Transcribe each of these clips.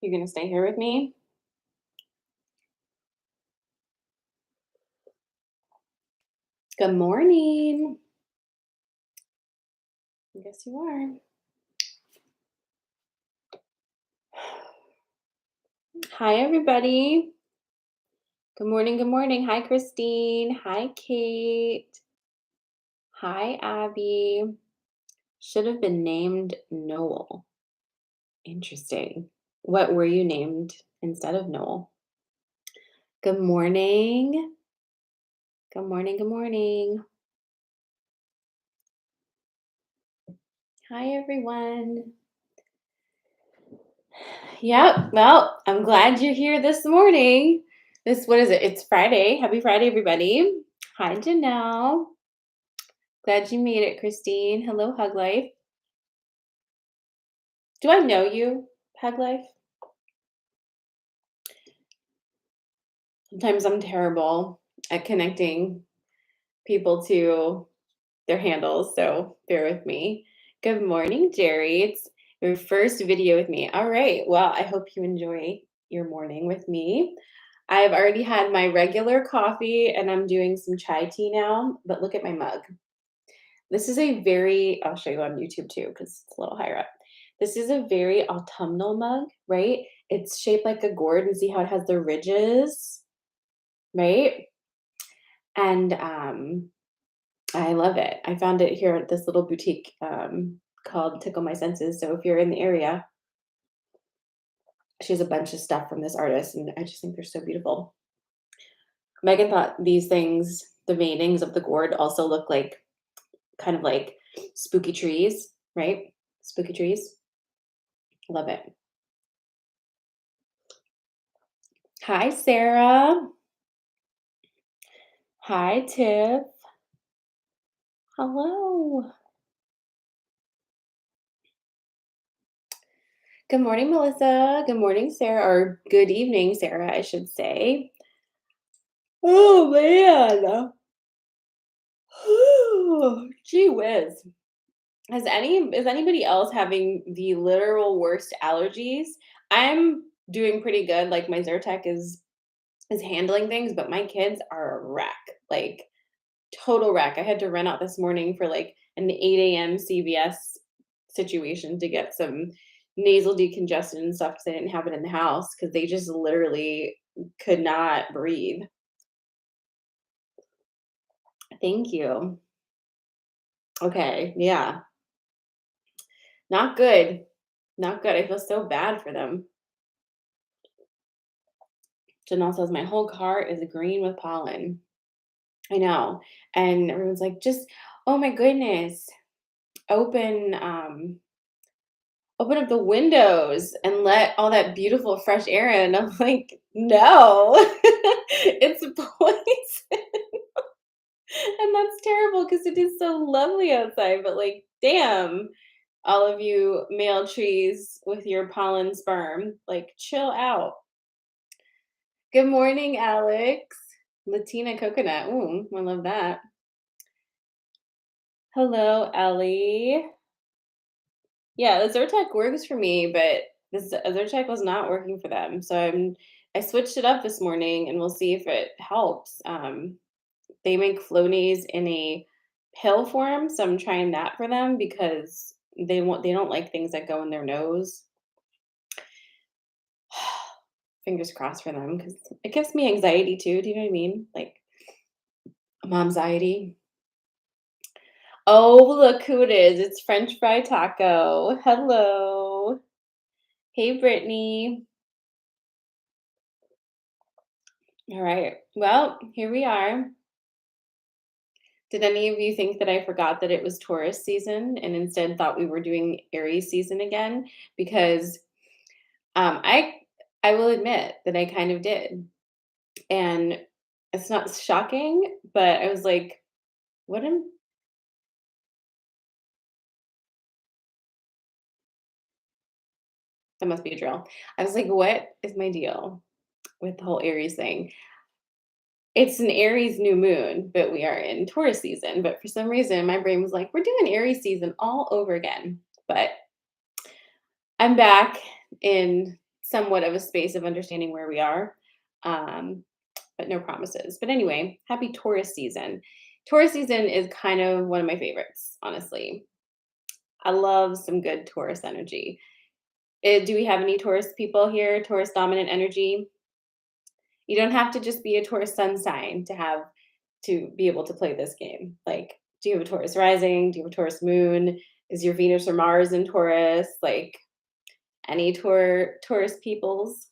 You're going to stay here with me? Good morning. I guess you are. Hi, everybody. Good morning. Good morning. Hi, Christine. Hi, Kate. Hi, Abby. Should have been named Noel. Interesting. What were you named instead of Noel? Good morning. Good morning. Good morning. Hi, everyone. Yep. Well, I'm glad you're here this morning. What is it? It's Friday. Happy Friday, everybody. Hi, Janelle. Glad you made it, Christine. Hello, Hug Life. Do I know you, Hug Life? Sometimes I'm terrible at connecting people to their handles, so bear with me. Good morning, Jerry. It's your first video with me. All right. Well, I hope you enjoy your morning with me. I've already had my regular coffee and I'm doing some chai tea now, but look at my mug. This is I'll show you on YouTube too, because it's a little higher up. This is a very autumnal mug, right? It's shaped like a gourd and see how it has the ridges, right? And I love it. I found it here at this little boutique called Tickle My Senses. So if you're in the area, she has a bunch of stuff from this artist, and I just think they're so beautiful. Megan thought these things, the veinings of the gourd, also look like kind of like spooky trees, right? Spooky trees. Love it. Hi, Sarah. Hi, Tiff. Hello. Good morning, Melissa. Good morning, Sarah, or good evening, Sarah, I should say. Oh, man. Gee whiz. Is anybody else having the literal worst allergies? I'm doing pretty good. Like my Zyrtec is handling things, but my kids are a wreck. Like total wreck. I had to run out this morning for like an 8 a.m. CVS situation to get some nasal decongestant and stuff because I didn't have it in the house because they just literally could not breathe. Thank you. Okay, yeah. Not good. Not good. I feel so bad for them. Janelle says, my whole car is green with pollen. I know. And everyone's like, just, oh my goodness, open open up the windows and let all that beautiful fresh air in. I'm like, no, it's poison. And that's terrible because it is so lovely outside. But like, damn, all of you male trees with your pollen sperm, like, chill out. Good morning, Alex. Latina coconut. Ooh, I love that. Hello, Ellie. Yeah, the Zyrtec works for me, but this Zyrtec was not working for them. So I switched it up this morning, and we'll see if it helps. They make Flonase in a pill form, so I'm trying that for them because they don't like things that go in their nose. Fingers crossed for them because it gives me anxiety too. Do you know what I mean? Like mom's-iety. Oh, look who it is. It's French Fry Taco. Hello. Hey, Brittany. All right. Well, here we are. Did any of you think that I forgot that it was Taurus season and instead thought we were doing Aries season again? Because I will admit that I kind of did. And it's not shocking, but I was like, what am that must be a drill. I was like, what is my deal with the whole Aries thing? It's an Aries new moon, but we are in Taurus season. But for some reason, my brain was like, we're doing Aries season all over again. But I'm back in somewhat of a space of understanding where we are. Um, but no promises. But anyway, happy Taurus season. Taurus season is kind of one of my favorites, honestly. I love some good Taurus energy. Do we have any Taurus people here? Taurus dominant energy? You don't have to just be a Taurus sun sign to be able to play this game. Like, do you have a Taurus rising? Do you have a Taurus moon? Is your Venus or Mars in Taurus? Like any Taurus peoples?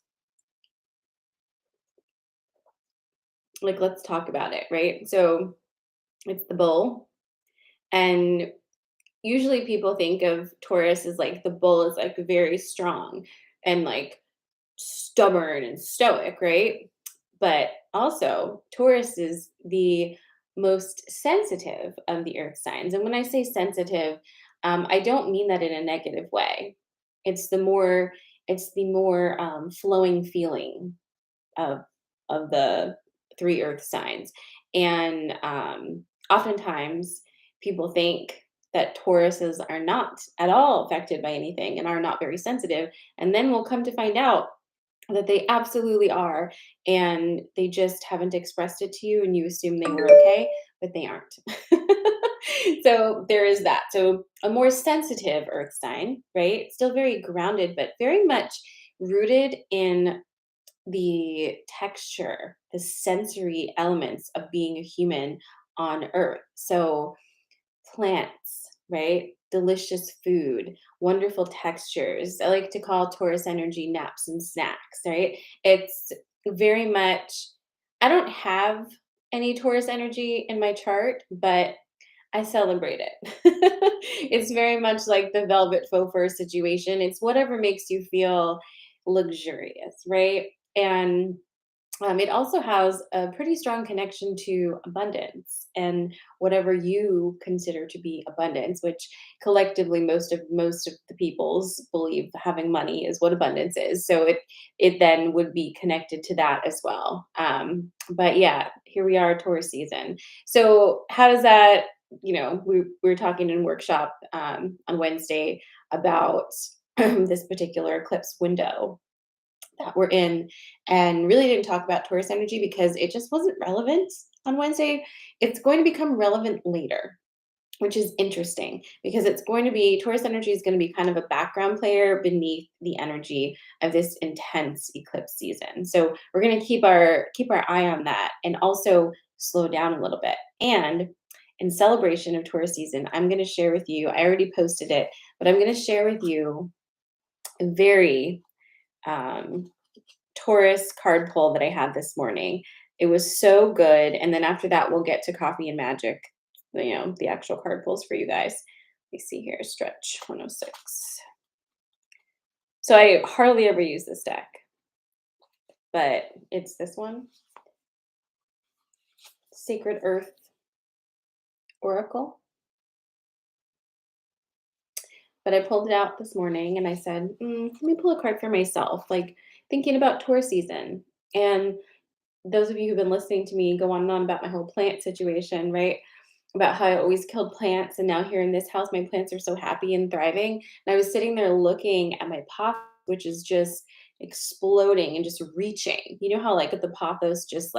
Like, let's talk about it, right? So it's the bull. And usually people think of Taurus as like the bull is like very strong and like stubborn and stoic, right? But also, Taurus is the most sensitive of the earth signs. And when I say sensitive, I don't mean that in a negative way. It's the more flowing feeling of the three earth signs. And oftentimes people think that Tauruses are not at all affected by anything and are not very sensitive. And then we'll come to find out that they absolutely are, and they just haven't expressed it to you, and you assume they were okay, but they aren't. So there is that. So a more sensitive earth sign, right? Still very grounded, but very much rooted in the texture, the sensory elements of being a human on earth. So plants, right? Delicious food, wonderful textures. I like to call Taurus energy naps and snacks, right? It's very much, I don't have any Taurus energy in my chart, but I celebrate it. It's very much like the velvet faux fur situation. It's whatever makes you feel luxurious, right? And it also has a pretty strong connection to abundance and whatever you consider to be abundance, which collectively most of the peoples believe having money is what abundance is. So it then would be connected to that as well. But yeah, here we are, Taurus season. So how does that? We were talking in workshop on Wednesday about this particular eclipse window that we're in, and really didn't talk about Taurus energy because it just wasn't relevant on Wednesday. It's going to become relevant later, which is interesting because it's going to be Taurus energy is going to be kind of a background player beneath the energy of this intense eclipse season. So we're going to keep our eye on that and also slow down a little bit. And in celebration of Taurus season, I'm going to share with you, I already posted it, but I'm going to share with you a very um, Taurus card pull that I had this morning. It was so good. And then after that, we'll get to Coffee and Magic, the actual card pulls for you guys. Let me see here, stretch 106. So I hardly ever use this deck, but it's this one, Sacred Earth Oracle. But I pulled it out this morning and I said, let me pull a card for myself, like thinking about Taurus season. And those of you who've been listening to me go on and on about my whole plant situation, right? About how I always killed plants. And now here in this house, my plants are so happy and thriving. And I was sitting there looking at my pot, which is just exploding and just reaching. You know how like at the pothos, just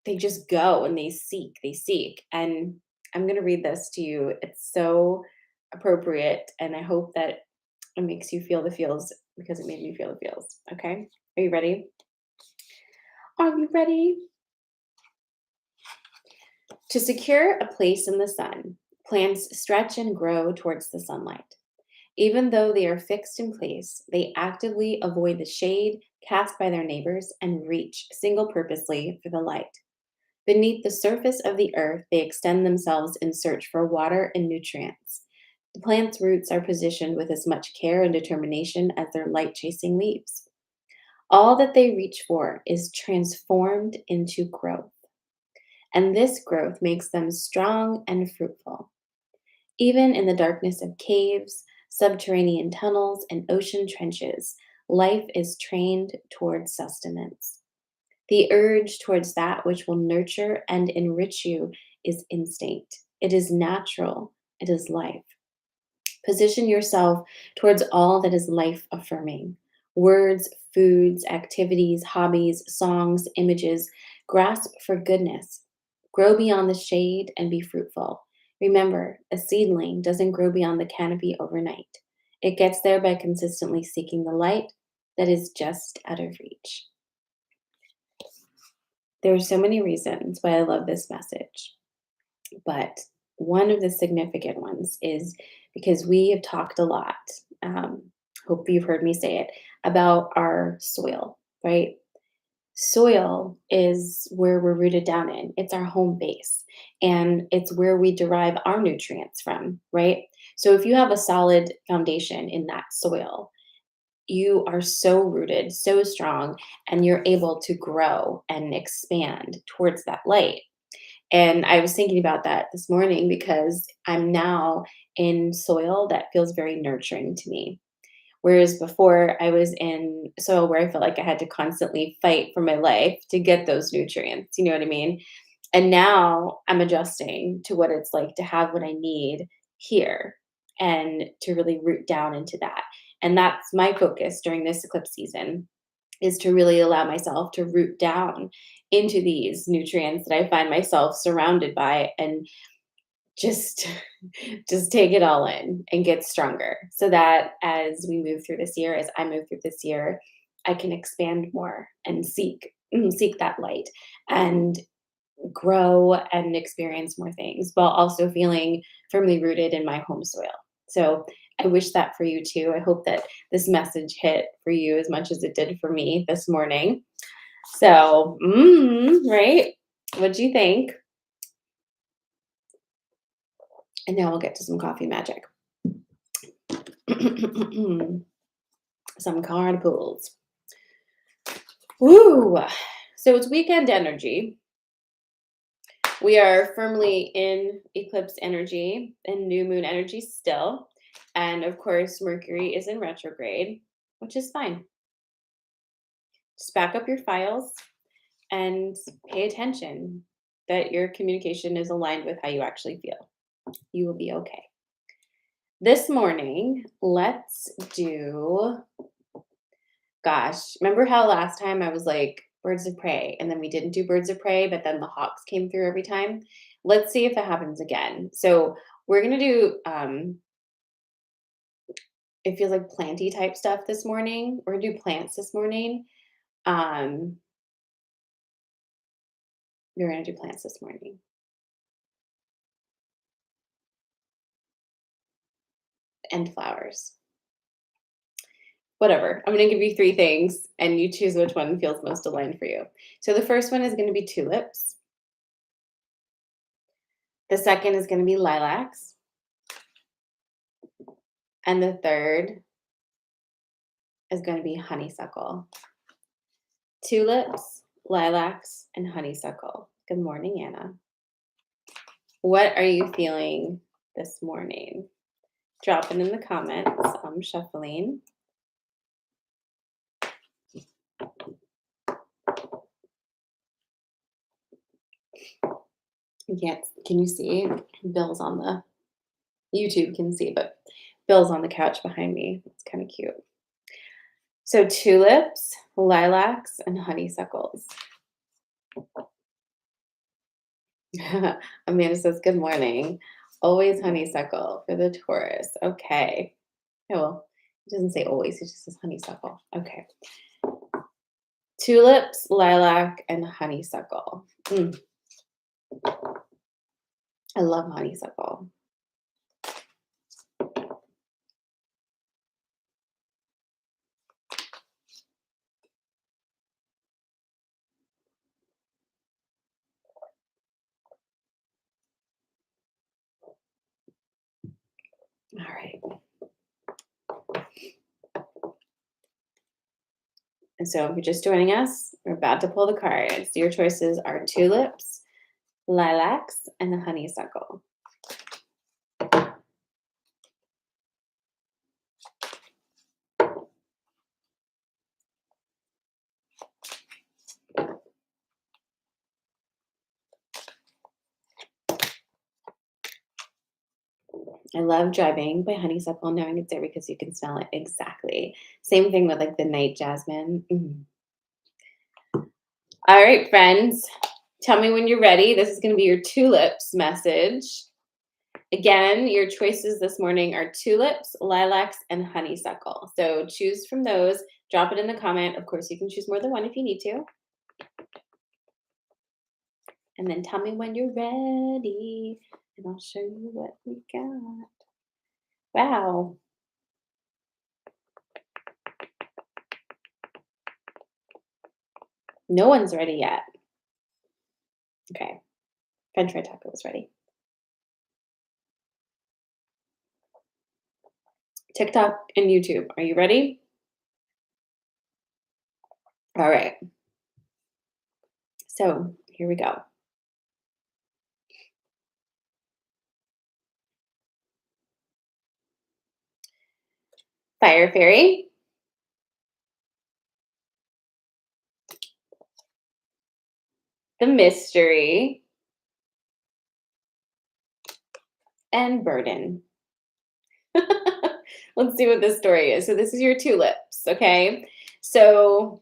they just go and they seek. And I'm going to read this to you. It's so appropriate. And I hope that it makes you feel the feels because it made me feel the feels. Okay. Are you ready? Are you ready? To secure a place in the sun, plants stretch and grow towards the sunlight. Even though they are fixed in place, they actively avoid the shade cast by their neighbors and reach single purposely for the light. Beneath the surface of the earth, they extend themselves in search for water and nutrients. The plant's roots are positioned with as much care and determination as their light chasing leaves. All that they reach for is transformed into growth, and this growth makes them strong and fruitful. Even in the darkness of caves, subterranean tunnels, and ocean trenches, life is trained towards sustenance. The urge towards that which will nurture and enrich you is instinct. It is natural. It is life. Position yourself towards all that is life affirming. Words, foods, activities, hobbies, songs, images. Grasp for goodness. Grow beyond the shade and be fruitful. Remember, a seedling doesn't grow beyond the canopy overnight. It gets there by consistently seeking the light that is just out of reach. There are so many reasons why I love this message, but one of the significant ones is because we have talked a lot. Um, Hope you've heard me say it about our soil, right? Soil is where we're rooted down in. It's our home base, and it's where we derive our nutrients from, right? So if you have a solid foundation in that soil, you are so rooted, so strong, and you're able to grow and expand towards that light. And I was thinking about that this morning because I'm now in soil that feels very nurturing to me. Whereas before, I was in soil where I felt like I had to constantly fight for my life to get those nutrients. You know what I mean? And now I'm adjusting to what it's like to have what I need here and to really root down into that. And that's my focus during this eclipse season, is to really allow myself to root down into these nutrients that I find myself surrounded by, and just just take it all in and get stronger, so that as we move through this year, as I move through this year, I can expand more and seek that light and grow and experience more things while also feeling firmly rooted in my home soil. So I wish that for you too. I hope that this message hit for you as much as it did for me this morning. So, right? What do you think? And now we'll get to some coffee magic. Some card pulls. Woo! So it's weekend energy. We are firmly in eclipse energy and new moon energy still. And of course, Mercury is in retrograde, which is fine. Just back up your files and pay attention that your communication is aligned with how you actually feel. You will be okay. This morning, let's do, gosh, remember how last time I was like birds of prey and then we didn't do birds of prey, but then the hawks came through every time? Let's see if that happens again. So we're going to do, it feels like planty type stuff this morning. We're going to do plants this morning. Um, we're going to do plants this morning. And flowers. Whatever. I'm going to give you three things and you choose which one feels most aligned for you. So the first one is going to be tulips. The second is going to be lilacs. And the third is going to be honeysuckle. Tulips, lilacs, and honeysuckle. Good morning, Anna. What are you feeling this morning? Drop it in the comments. I'm shuffling. Yes, can you see? Bill's on the YouTube can see, but Bill's on the couch behind me. It's kind of cute. So tulips, lilacs, and honeysuckles. Amanda says, good morning. Always honeysuckle for the Taurus. Okay. Oh, well, it doesn't say always, it just says honeysuckle. Okay. Tulips, lilac, and honeysuckle. I love honeysuckle. All right. And so if you're just joining us, we're about to pull the cards. Your choices are tulips, lilacs, and the honeysuckle. I love Driving by Honeysuckle, knowing it's there because you can smell it. Exactly. Same thing with like the night jasmine. All right, friends. Tell me when you're ready. This is going to be your tulips message. Again, your choices this morning are tulips, lilacs, and honeysuckle. So choose from those. Drop it in the comment. Of course, you can choose more than one if you need to. And then tell me when you're ready, and I'll show you what we got. Wow. No one's ready yet. Okay. French fry taco is ready. TikTok and YouTube. Are you ready? All right. So here we go. Fire fairy, the mystery, and burden. Let's see what this story is. So this is your tulips, okay? So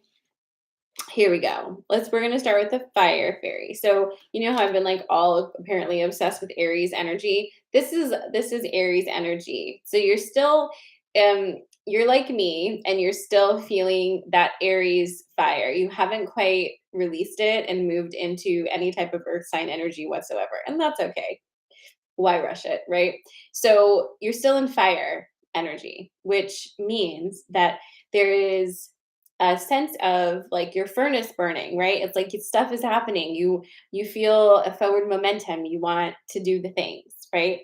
here we go. We're gonna start with the fire fairy. So you know how I've been like all apparently obsessed with Aries energy. This is Aries energy. So you're still you're like me and you're still feeling that Aries fire. You haven't quite released it and moved into any type of earth sign energy whatsoever. And that's okay. Why rush it, right? So you're still in fire energy, which means that there is a sense of like your furnace burning, right? It's like stuff is happening. You feel a forward momentum. You want to do the things, right?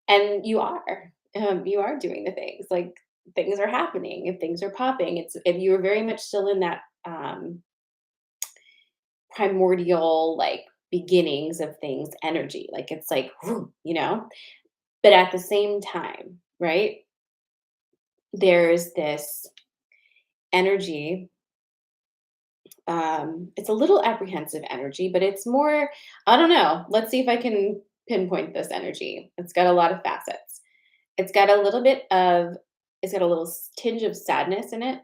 And you are doing the things. Like things are happening. If things are popping, it's if you are very much still in that primordial like beginnings of things energy. Like it's like, you know, but at the same time, right, there's this energy. It's a little apprehensive energy, but it's more, I don't know. Let's see if I can pinpoint this energy. It's got a lot of facets. It's got a little bit of, it's got a little tinge of sadness in it,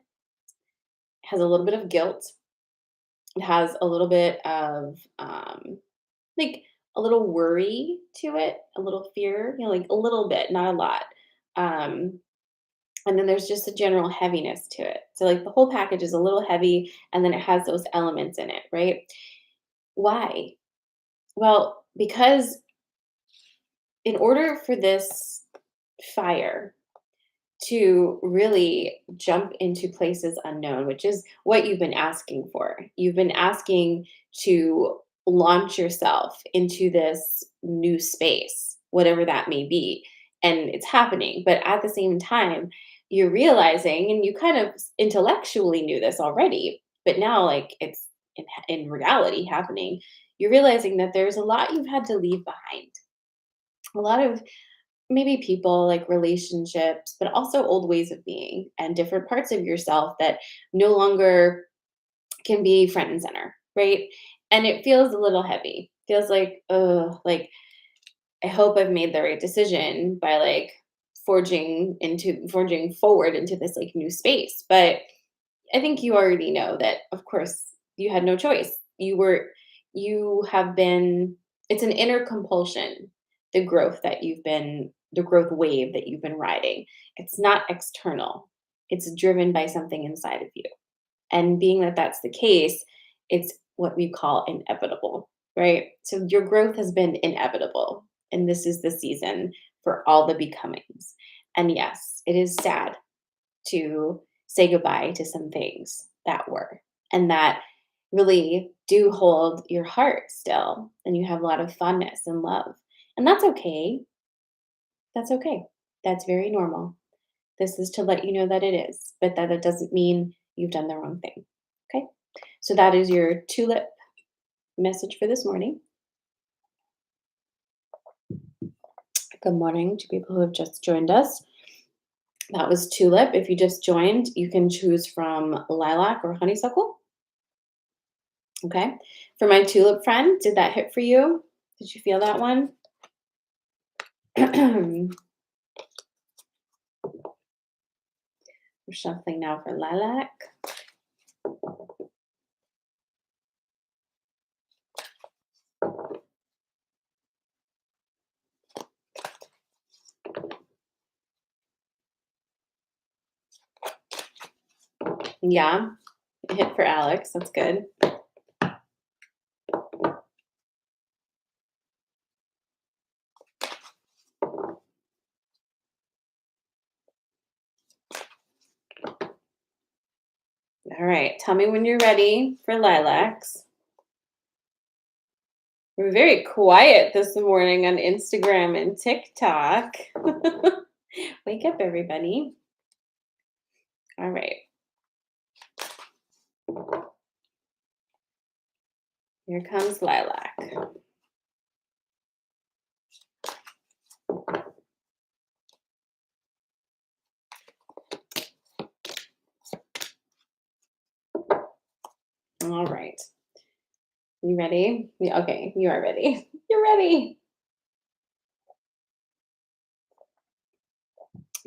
has a little bit of guilt. It has a little bit of like a little worry to it, a little fear, you know, like a little bit, not a lot. Um, and then there's just a general heaviness to it. So like the whole package is a little heavy and then it has those elements in it, right? Why? Well, because in order for this fire to really jump into places unknown, which is what you've been asking for. You've been asking to launch yourself into this new space, whatever that may be. And it's happening. But at the same time, you're realizing, and you kind of intellectually knew this already, but now, like, it's in reality happening. You're realizing that there's a lot you've had to leave behind. A lot of maybe people, like relationships, but also old ways of being and different parts of yourself that no longer can be front and center, right? And it feels a little heavy. Feels like, oh, like I hope I've made the right decision by like forging forward into this like new space. But I think you already know that of course you had no choice. You have been, it's an inner compulsion, the growth wave that you've been riding. It's not external. It's driven by something inside of you. And being that that's the case, it's what we call inevitable, right? So your growth has been inevitable. And this is the season for all the becomings. And yes, it is sad to say goodbye to some things that were and that really do hold your heart still. And you have a lot of fondness and love. And that's okay. That's okay. That's very normal. This is to let you know that it is, but that it doesn't mean you've done the wrong thing. Okay. So that is your tulip message for this morning. Good morning to people who have just joined us. That was tulip. If you just joined, you can choose from lilac or honeysuckle. Okay. For my tulip friend, did that hit for you? Did you feel that one? We're shuffling now for lilac. Yeah, a hit for Alex. That's good. All right, tell me when you're ready for lilacs. We're very quiet this morning on Instagram and TikTok. Wake up, everybody. All right. Here comes lilac. All right. You ready? Okay, you are ready. You're ready.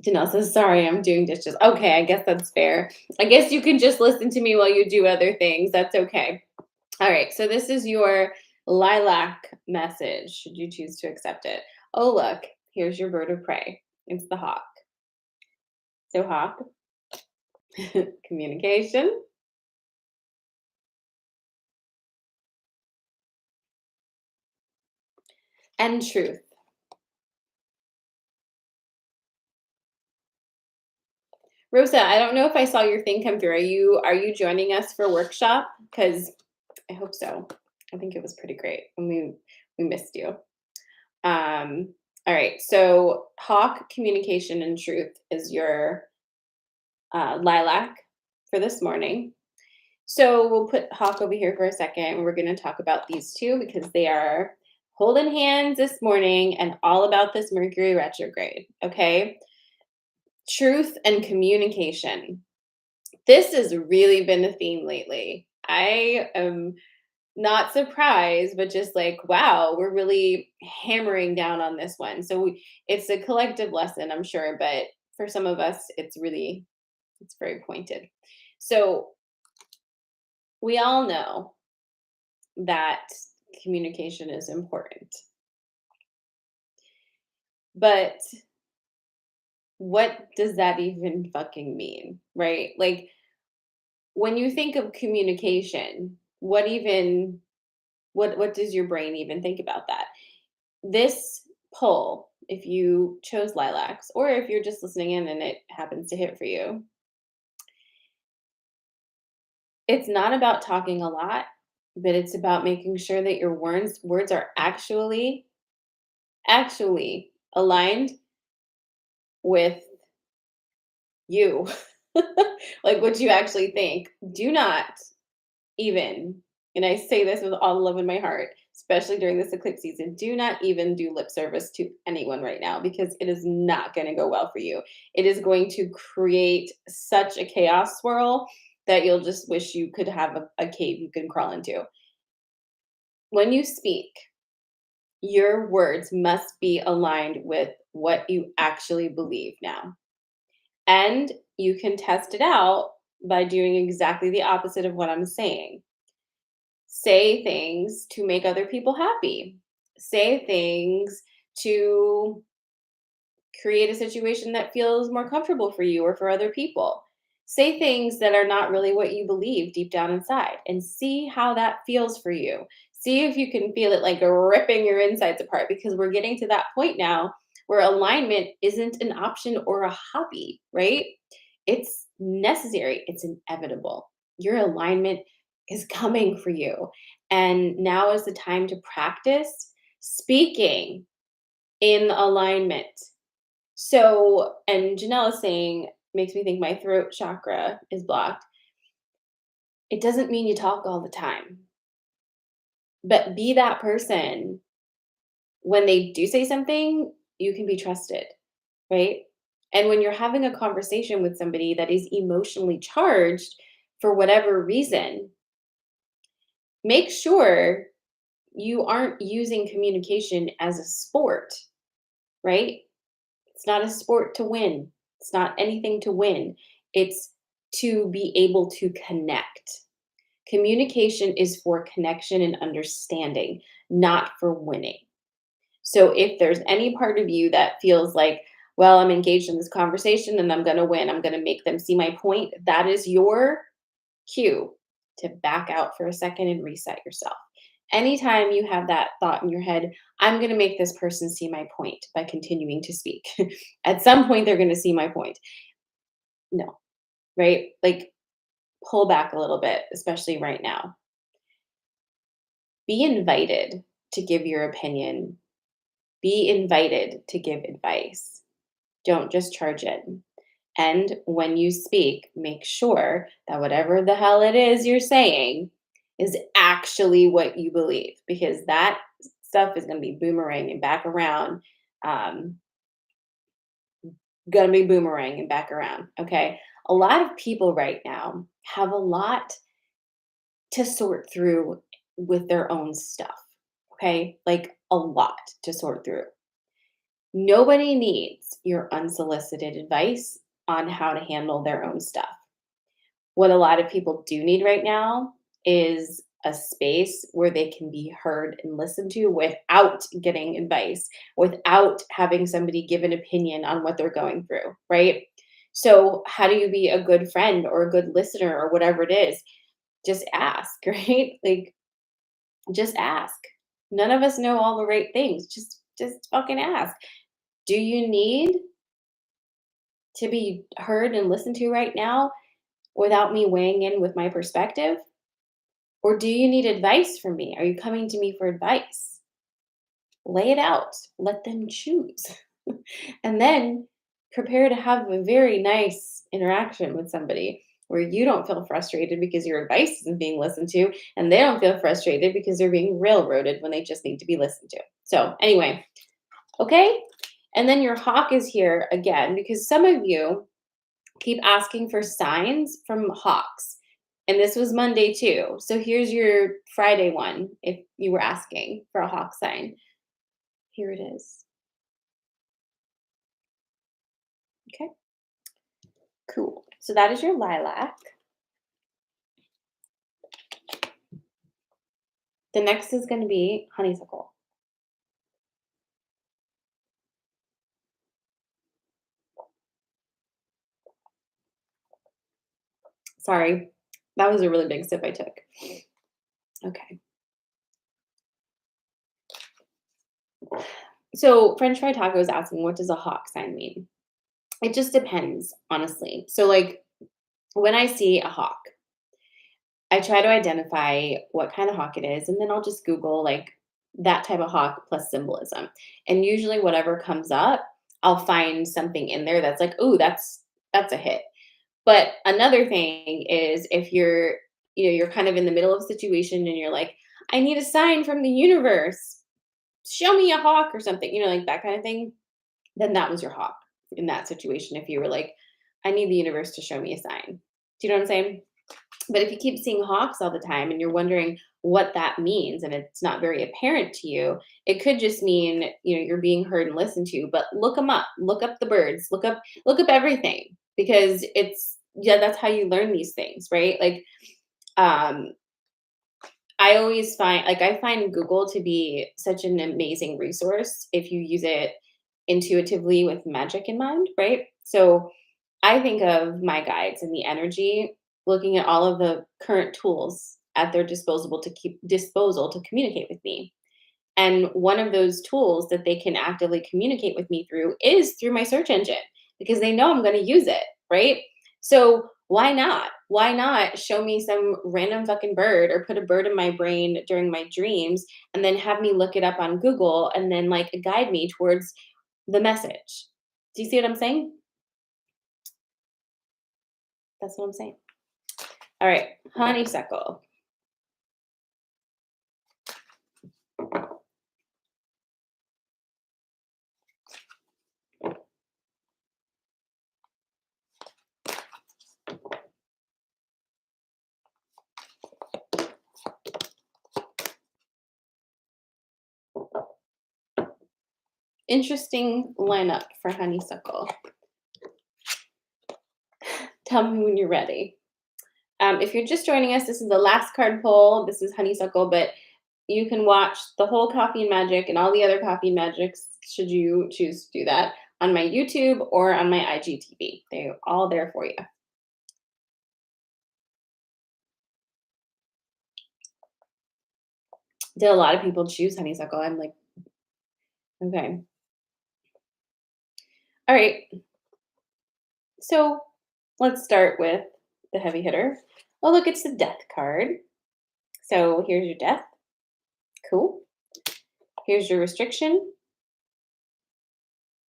Janelle says, sorry, I'm doing dishes. Okay, I guess that's fair. I guess you can just listen to me while you do other things. That's okay. All right, so this is your lilac message, should you choose to accept it. Oh, look, here's your bird of prey. It's the hawk. So, hawk, communication, and truth. Rosa, I don't know if I saw your thing come through. Are you joining us for workshop? Because I hope so. I think it was pretty great when we missed you. All right. So hawk, communication, and truth is your lilac for this morning. So we'll put hawk over here for a second, and we're going to talk about these two because they are holding hands this morning and all about this Mercury retrograde. Okay. Truth and communication. This has really been a theme lately. I am not surprised, but just like, wow, we're really hammering down on this one. So it's a collective lesson, I'm sure, but for some of us, it's very pointed. So we all know that communication is important. But what does that even fucking mean, right? Like when you think of communication, what does your brain even think about that? This poll, if you chose lilacs, or if you're just listening in and it happens to hit for you, it's not about talking a lot, but it's about making sure that your words are actually aligned with you. Like what you actually think. Do not even, and I say this with all the love in my heart, especially during this eclipse season, do not even do lip service to anyone right now because it is not going to go well for you. It is going to create such a chaos swirl that you'll just wish you could have a cave you can crawl into. When you speak, your words must be aligned with what you actually believe now. And you can test it out by doing exactly the opposite of what I'm saying. Say things to make other people happy. Say things to create a situation that feels more comfortable for you or for other people. Say things that are not really what you believe deep down inside and see how that feels for you. See if you can feel it like ripping your insides apart because we're getting to that point now where alignment isn't an option or a hobby, right? It's necessary, it's inevitable. Your alignment is coming for you. And now is the time to practice speaking in alignment. So, and Janelle is saying, makes me think my throat chakra is blocked. It doesn't mean you talk all the time, but be that person. When they do say something, you can be trusted, right? And when you're having a conversation with somebody that is emotionally charged for whatever reason, make sure you aren't using communication as a sport. right? It's not a sport to win. It's not anything to win. It's to be able to connect. Communication is for connection and understanding, not for winning. So if there's any part of you that feels like, well, I'm engaged in this conversation and I'm going to win, I'm going to make them see my point, that is your cue to back out for a second and reset yourself. Anytime you have that thought in your head, I'm going to make this person see my point by continuing to speak. At some point, they're going to see my point. No, right? Like, pull back a little bit, especially right now. Be invited to give your opinion. Be invited to give advice. Don't just charge in. And when you speak, make sure that whatever the hell it is you're saying is actually what you believe, because that stuff is going to be boomeranging back around. Um, going to be boomeranging back around. Okay. A lot of people right now have a lot to sort through with their own stuff. Okay. Like a lot to sort through. Nobody needs your unsolicited advice on how to handle their own stuff. What a lot of people do need right now is a space where they can be heard and listened to without getting advice, without having somebody give an opinion on what they're going through, right? So, how do you be a good friend or a good listener or whatever it is? Just ask, right? Like, just ask. None of us know all the right things. Just fucking ask. Do you need to be heard and listened to right now without me weighing in with my perspective? Or do you need advice from me? Are you coming to me for advice? Lay it out. Let them choose. And then prepare to have a very nice interaction with somebody where you don't feel frustrated because your advice isn't being listened to, and they don't feel frustrated because they're being railroaded when they just need to be listened to. So, anyway, okay? And then your hawk is here again because some of you keep asking for signs from hawks. And this was Monday too. So here's your Friday one if you were asking for a hawk sign. Here it is. Okay, cool. So that is your lilac. The next is going to be honeysuckle. Sorry, that was a really big sip I took. Okay. So French fry taco is asking, what does a hawk sign mean? It just depends, honestly. So like when I see a hawk, I try to identify what kind of hawk it is, and then I'll just Google like that type of hawk plus symbolism. And usually whatever comes up, I'll find something in there that's like, "Oh, that's a hit." But another thing is if you're kind of in the middle of a situation and you're like, "I need a sign from the universe. Show me a hawk or something," like that kind of thing, then that was your hawk in that situation if you were like, "I need the universe to show me a sign." Do you know what I'm saying? But if you keep seeing hawks all the time and you're wondering what that means and it's not very apparent to you, it could just mean, you're being heard and listened to, but look them up. Look up the birds. Look up everything because yeah, that's how you learn these things, right? Like um I always find Google to be such an amazing resource if you use it intuitively with magic in mind, right? So I think of my guides and the energy, looking at all of the current tools at their disposal to communicate with me. And one of those tools that they can actively communicate with me through is through my search engine because they know I'm going to use it, right? So why not? Why not show me some random fucking bird or put a bird in my brain during my dreams and then have me look it up on Google and then like guide me towards the message? Do you see what I'm saying? That's what I'm saying. All right, honeysuckle. interesting lineup for honeysuckle. Tell me when you're ready. If you're just joining us, this is the last card pull. This is honeysuckle, but you can watch the whole Coffee and Magic and all the other Coffee and Magics, should you choose to do that, on my YouTube or on my IGTV. They're all there for you. Did a lot of people choose honeysuckle? I'm like, okay. All right. So let's start with the heavy hitter. Oh, look, it's the death card. So here's your death. Cool. Here's your restriction.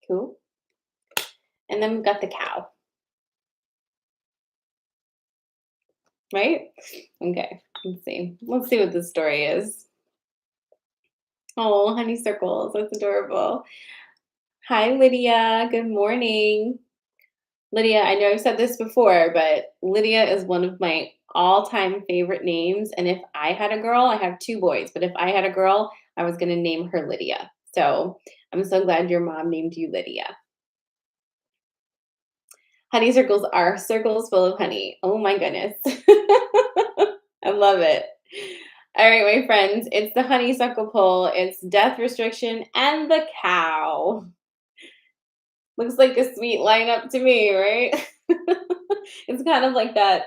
Cool. And then we've got the cow. Right? Okay. Let's see. Let's see what the story is. Oh, honeysuckles. That's adorable. Hi, Lydia. Good morning. Lydia, I know I've said this before, but Lydia is one of my all-time favorite names. And if I had a girl, I have 2 boys, but if I had a girl, I was going to name her Lydia. So I'm so glad your mom named you Lydia. Honeysuckles are circles full of honey. Oh my goodness. I love it. All right, my friends, it's the honeysuckle pull, it's death restriction, and the cow. Looks like a sweet lineup to me, right? It's kind of like that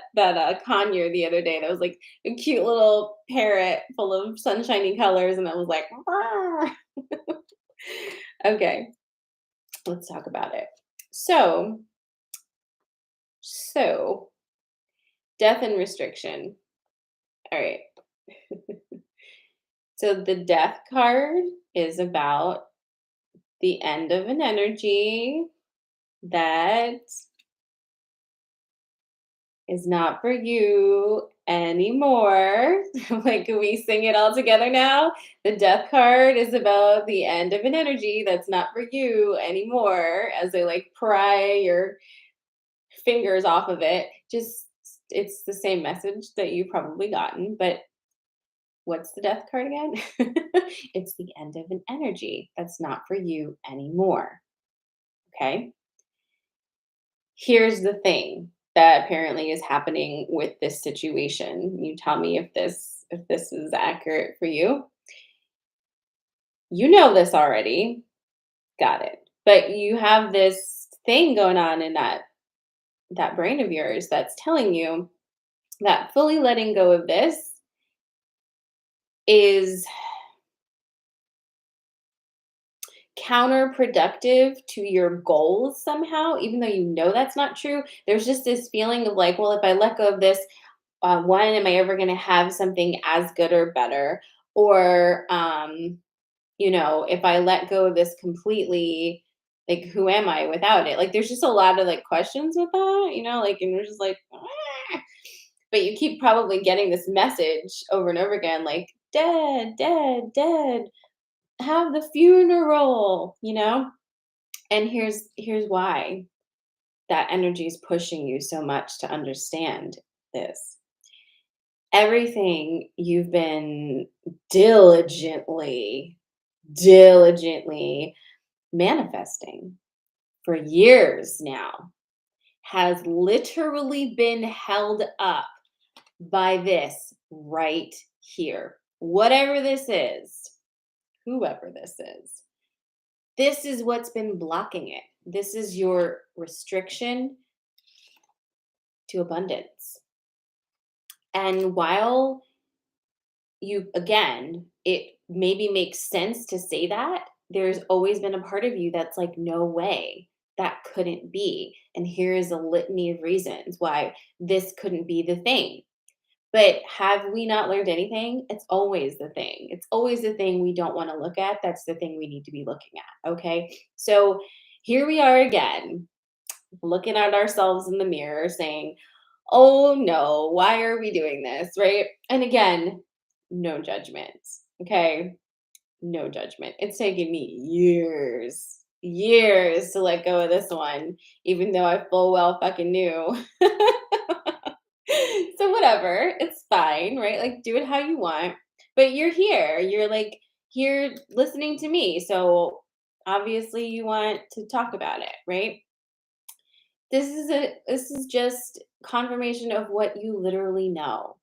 conure the other day. That was like a cute little parrot full of sunshiny colors, and I was like, "Ah." Okay, let's talk about it. So death and restriction. All right. So the death card is about the end of an energy that is not for you anymore. Like, can we sing it all together now? The death card is about the end of an energy that's not for you anymore, as I like pry your fingers off of it. Just, it's the same message that you've probably gotten, but what's the death card again? It's the end of an energy that's not for you anymore. Okay. Here's the thing that apparently is happening with this situation. You tell me if this is accurate for you. You know this already. Got it. But you have this thing going on in that brain of yours that's telling you that fully letting go of this is counterproductive to your goals somehow, even though you know that's not true. There's just this feeling of like, well, if I let go of this, one, am I ever going to have something as good or better? Or, if I let go of this completely, like, who am I without it? Like, there's just a lot of like questions with that, like, and you're just like, "Ah." But you keep probably getting this message over and over again, like, dead, dead, dead, have the funeral. And here's why that energy is pushing you so much to understand this. Everything you've been diligently manifesting for years now has literally been held up by this right here. Whatever this is, whoever this is what's been blocking it. This is your restriction to abundance. And while it maybe makes sense to say that, there's always been a part of you that's like, no way, that couldn't be. And here is a litany of reasons why this couldn't be the thing. But have we not learned anything? It's always the thing. It's always the thing we don't want to look at. That's the thing we need to be looking at. Okay. So here we are again, looking at ourselves in the mirror saying, oh no, why are we doing this? Right. And again, no judgment. Okay. No judgment. It's taken me years to let go of this one, even though I full well fucking knew. So whatever, it's fine, right? Like, do it how you want. But you're here. You're like here listening to me. So Obviously, you want to talk about it, right? This is just confirmation of what you literally know.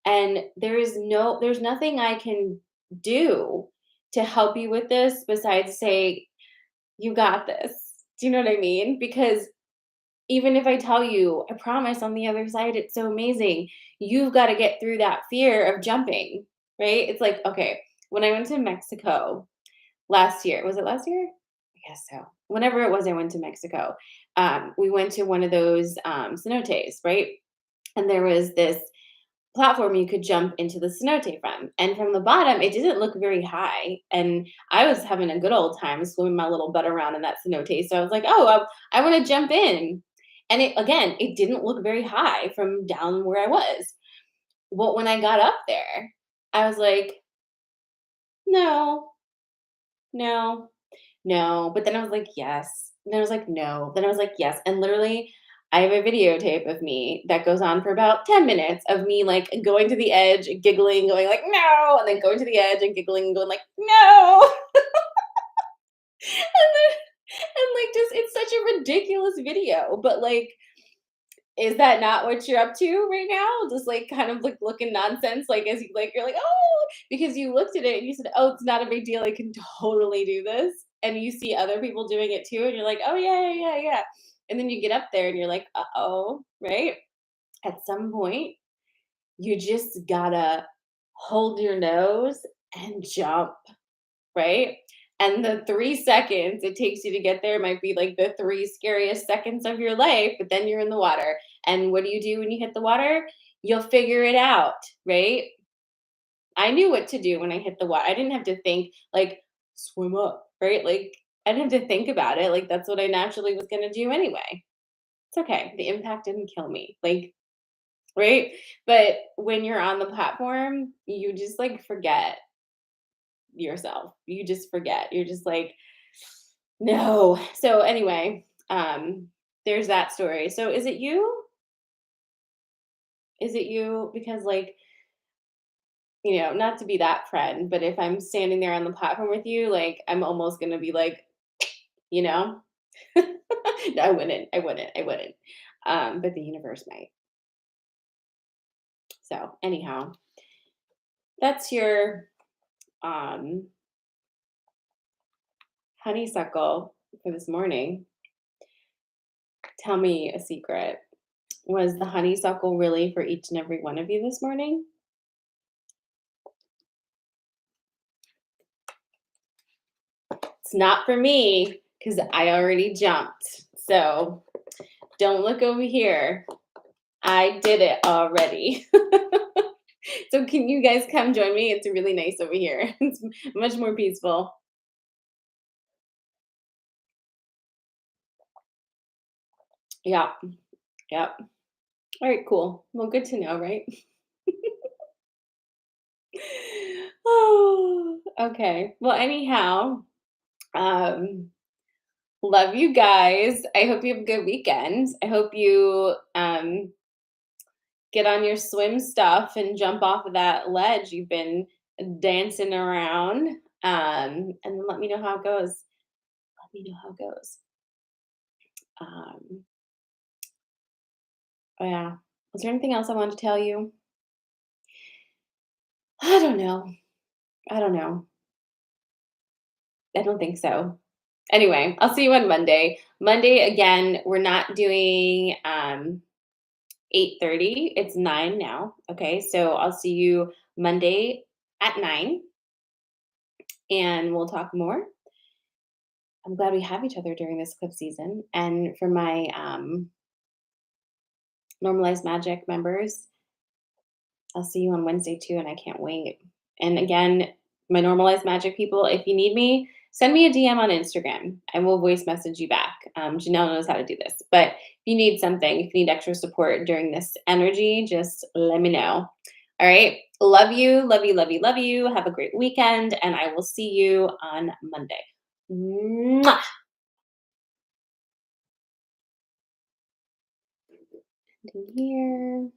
And there's nothing I can do to help you with this besides say, you got this. Do you know what I mean? Because even if I tell you, I promise on the other side, it's so amazing. You've got to get through that fear of jumping, right? It's like, okay, when I went to Mexico last year, was it last year? I guess so. Whenever it was, I went to Mexico. We went to one of those cenotes, right? And there was this platform you could jump into the cenote from. And from the bottom, it didn't look very high. And I was having a good old time swimming my little butt around in that cenote. So I was like, oh, I want to jump in. And it didn't look very high from down where I was. Well, when I got up there, I was like, no, no, no. But then I was like, yes. And then I was like, no. Then I was like, yes. And literally, I have a videotape of me that goes on for about 10 minutes of me like going to the edge, giggling, going like, no, and then going to the edge and giggling and going like, no. and then, and like just it's such a ridiculous video. But like, is that not what you're up to right now? Just like kind of like looking nonsense, like as you like you're like, oh, because you looked at it and you said, oh, it's not a big deal. I can totally do this. And you see other people doing it too, and you're like, oh yeah, yeah, yeah, yeah. And then you get up there and you're like, uh-oh, right? At some point, you just gotta hold your nose and jump, right? And the 3 seconds it takes you to get there might be like the three scariest seconds of your life, but then you're in the water. And what do you do when you hit the water? You'll figure it out, right? I knew what to do when I hit the water. I didn't have to think like swim up, right? Like I didn't have to think about it. Like that's what I naturally was gonna do anyway. It's okay. The impact didn't kill me. Like, right? But when you're on the platform, you just like forget yourself. You just forget. You're just like, no. So anyway, there's that story. So is it you? Is it you? Because like, not to be that friend, but if I'm standing there on the platform with you, like I'm almost gonna be like, you know, no, I wouldn't. I wouldn't. I wouldn't. But the universe might. So anyhow, that's your um honeysuckle for this morning. Tell me a secret. Was the honeysuckle really for each and every one of you this morning? It's not for me because I already jumped. So don't look over here. I did it already. So can you guys come join me? It's really nice over here. It's much more peaceful. Yeah. Yep. All right, cool. Well, good to know, right? Oh, okay. Well, anyhow, um, love you guys. I hope you have a good weekend. I hope you get on your swim stuff and jump off of that ledge you've been dancing around. And then let me know how it goes. Let me know how it goes. Um, oh yeah. Was there anything else I wanted to tell you? I don't know. I don't know. I don't think so. Anyway, I'll see you on Monday. Monday again, we're not doing 8:30. It's 9 now. Okay. So I'll see you Monday at 9 and we'll talk more. I'm glad we have each other during this clip season. And for my Normalized Magic members, I'll see you on Wednesday too, and I can't wait. And again, my Normalized Magic people, if you need me, send me a DM on Instagram and we'll voice message you back. Janelle knows how to do this. But if you need something, if you need extra support during this energy, just let me know. All right. Love you, love you, love you, love you. Have a great weekend, and I will see you on Monday. Mwah! Here.